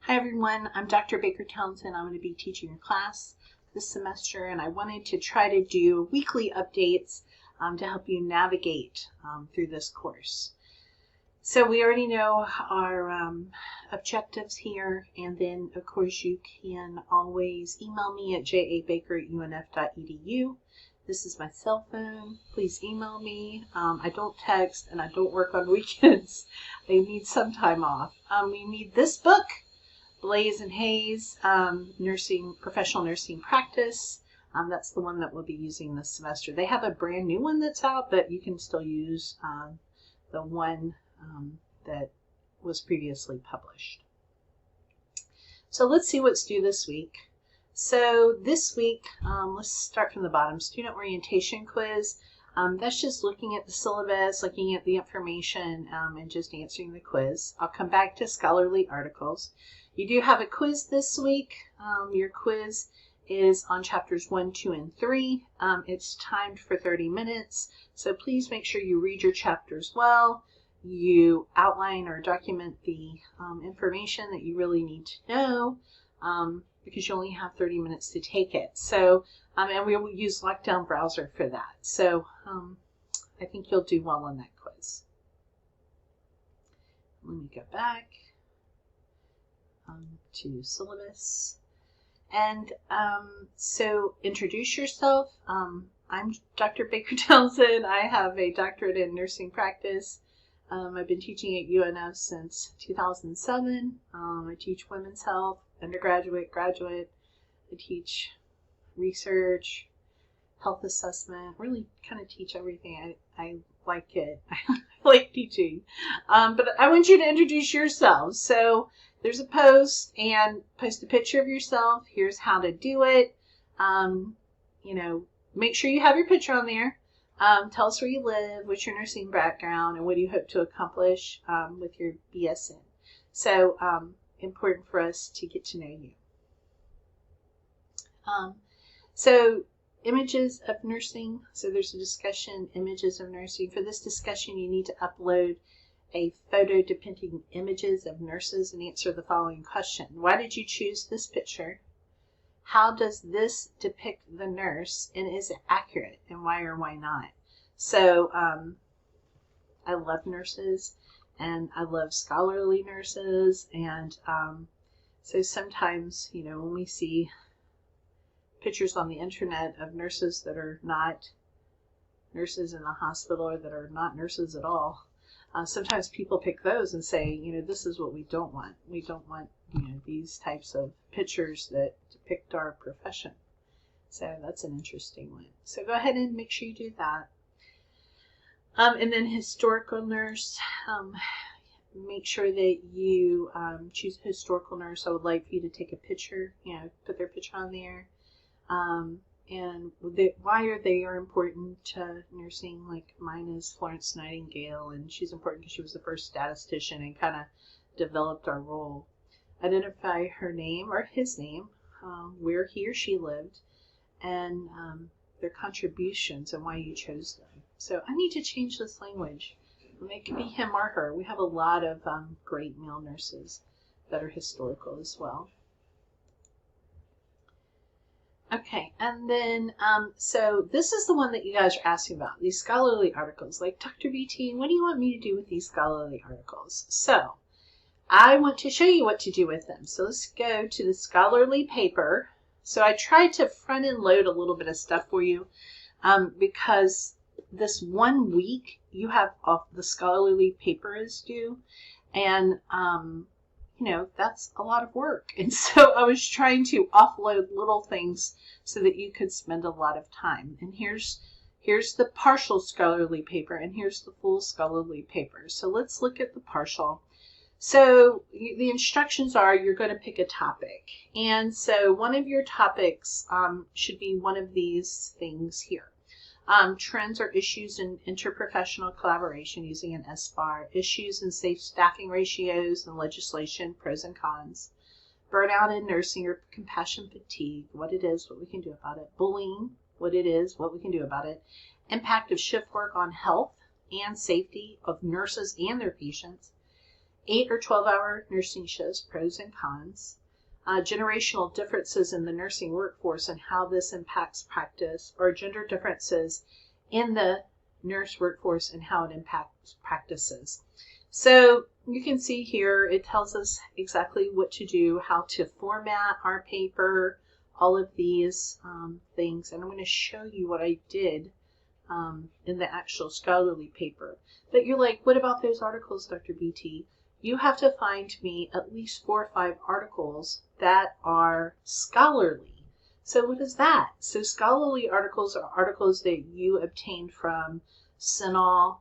Hi everyone, I'm Dr. Baker Townsend. I'm going to be teaching your class this semester, and I wanted to try to do weekly updates to help you navigate through this course. So we already know our objectives here, and then of course you can always email me at jabaker@unf.edu. This is my cell phone. Please email me. I don't text and I don't work on weekends. I need some time off. We need this book, Blaze and Hayes, Professional Nursing Practice. That's the one that we'll be using this semester. They have a brand new one that's out, but you can still use the one that was previously published. So let's see what's due this week. So this week, let's start from the bottom. Student orientation quiz. That's just looking at the syllabus, looking at the information, and just answering the quiz. I'll come back to scholarly articles. You do have a quiz this week. Your quiz is on chapters 1, 2, and 3. It's timed for 30 minutes, so please make sure you read your chapters well. You outline or document the information that you really need to know, because you only have 30 minutes to take it. So, and we will use Lockdown Browser for that. So I think you'll do well on that quiz. Let me go back to syllabus. And so introduce yourself. I'm Dr. Baker Townsend. I have a doctorate in nursing practice. I've been teaching at UNF since 2007. I teach women's health, undergraduate, graduate. I teach research, health assessment, really kind of teach everything. I like it. I like teaching. But I want you to introduce yourselves. So there's a post, and post a picture of yourself. Here's how to do it. Make sure you have your picture on there. Tell us where you live, what's your nursing background, and what do you hope to accomplish with your BSN. So important for us to get to know you. So images of nursing. So there's a discussion, images of nursing. For this discussion, you need to upload a photo depicting images of nurses and answer the following question. Why did you choose this picture? How does this depict the nurse, and is it accurate, and why or why not? So I love nurses, and I love scholarly nurses, and so sometimes, when we see pictures on the internet of nurses that are not nurses in the hospital, or that are not nurses at all, sometimes people pick those and say, this is what we don't want. We don't want, these types of pictures that depict our profession. So that's an interesting one. So go ahead and make sure you do that. And then historical nurse. Make sure that you choose a historical nurse. I would like for you to take a picture, put their picture on there. And why they are important to nursing. Like mine is Florence Nightingale, and she's important because she was the first statistician and kind of developed our role. Identify her name or his name, where he or she lived, and their contributions and why you chose them. So I need to change this language. It can be him or her. We have a lot of great male nurses that are historical as well. Okay, and then, so this is the one that you guys are asking about, these scholarly articles. Like, Dr. BT, what do you want me to do with these scholarly articles? So, I want to show you what to do with them. So let's go to the scholarly paper. So I tried to front end load a little bit of stuff for you because this 1 week you have the scholarly paper is due, and that's a lot of work. And so I was trying to offload little things so that you could spend a lot of time. And here's the partial scholarly paper, and here's the full scholarly paper. So let's look at the partial. So the instructions are you're going to pick a topic. And so one of your topics should be one of these things here. Trends or issues in interprofessional collaboration using an SBAR, issues in safe staffing ratios and legislation, pros and cons, burnout in nursing or compassion fatigue, what it is, what we can do about it, bullying, what it is, what we can do about it, impact of shift work on health and safety of nurses and their patients, 8 or 12-hour nursing shifts, pros and cons, generational differences in the nursing workforce and how this impacts practice, or gender differences in the nurse workforce and how it impacts practices. So you can see here it tells us exactly what to do, how to format our paper, all of these things. And I'm going to show you what I did in the actual scholarly paper. But you're like, what about those articles, Dr. BT? You have to find me at least 4 or 5 articles that are scholarly. So what is that? So scholarly articles are articles that you obtained from CINAHL.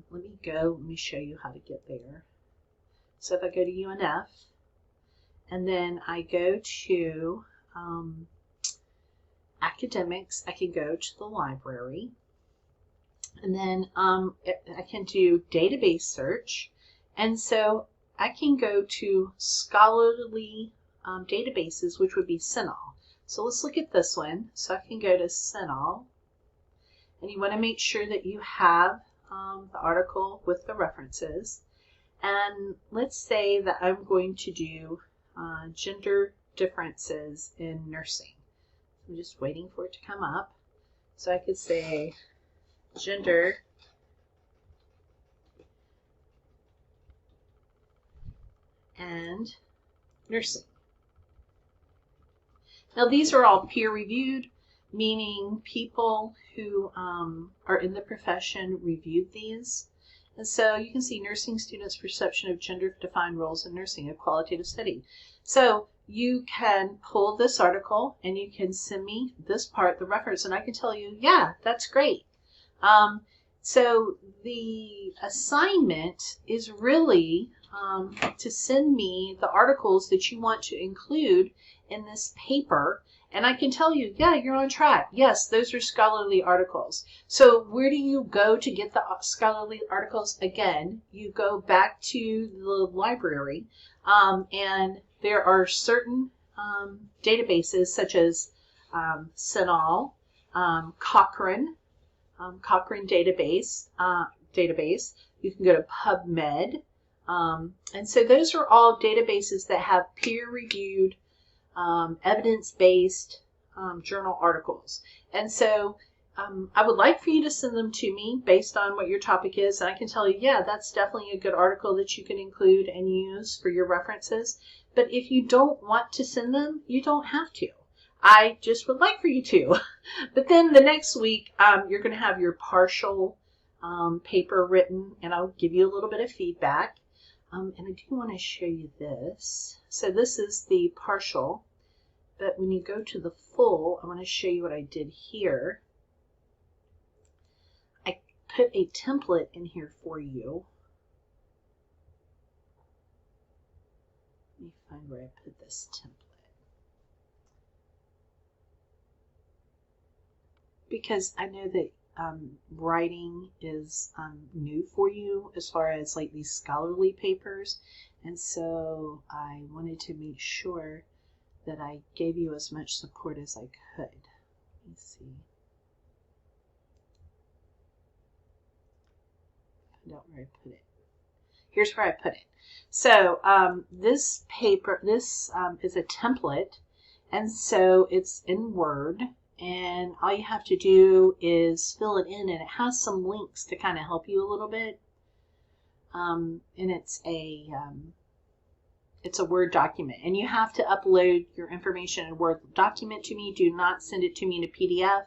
Let me show you how to get there. So if I go to UNF, and then I go to academics, I can go to the library, and then I can do database search, and so I can go to scholarly databases, which would be CINAHL. So let's look at this one. So I can go to CINAHL, and you want to make sure that you have the article with the references. And let's say that I'm going to do gender differences in nursing. I'm just waiting for it to come up. So I could say gender and nursing. Now these are all peer-reviewed, meaning people who are in the profession reviewed these. And so you can see nursing students' perception of gender-defined roles in nursing, a qualitative study. So you can pull this article and you can send me this part, the reference, and I can tell you, yeah, that's great. So the assignment is really to send me the articles that you want to include in this paper, and I can tell you, yeah, you're on track. Yes, those are scholarly articles. So where do you go to get the scholarly articles? Again, you go back to the library, and there are certain databases such as CINAHL, Cochrane database. You can go to PubMed. And so those are all databases that have peer-reviewed, evidence-based journal articles. And so I would like for you to send them to me based on what your topic is. And I can tell you, yeah, that's definitely a good article that you can include and use for your references. But if you don't want to send them, you don't have to. I just would like for you to. But then the next week, you're going to have your partial paper written, and I'll give you a little bit of feedback. And I do want to show you this. So this is the partial, but when you go to the full, I want to show you what I did here. I put a template in here for you. Let me find where I put this template. Because I know that writing is new for you as far as like these scholarly papers, and so I wanted to make sure that I gave you as much support as I could. Let me see. Find out where I put it. Here's where I put it. So this paper, this is a template, and so it's in Word. And all you have to do is fill it in, and it has some links to kind of help you a little bit. And it's a Word document, and you have to upload your information in a Word document to me. Do not send it to me in a PDF.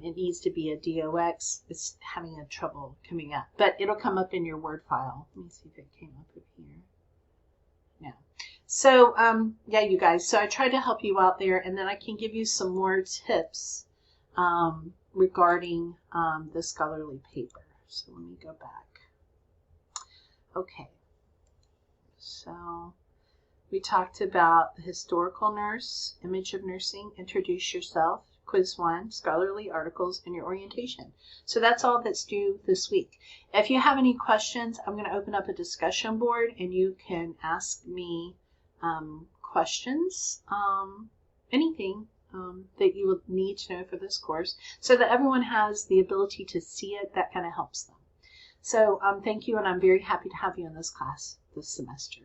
It needs to be a DOX. It's having a trouble coming up, but it'll come up in your Word file. Let me see if it came up over here. No. So, yeah, you guys, so I tried to help you out there, and then I can give you some more tips regarding the scholarly paper. So let me go back. Okay. So we talked about the historical nurse, image of nursing, introduce yourself, quiz 1, scholarly articles, and your orientation. So that's all that's due this week. If you have any questions, I'm going to open up a discussion board, and you can ask me questions, anything that you would need to know for this course, so that everyone has the ability to see it. That kind of helps them. So thank you, and I'm very happy to have you in this class this semester.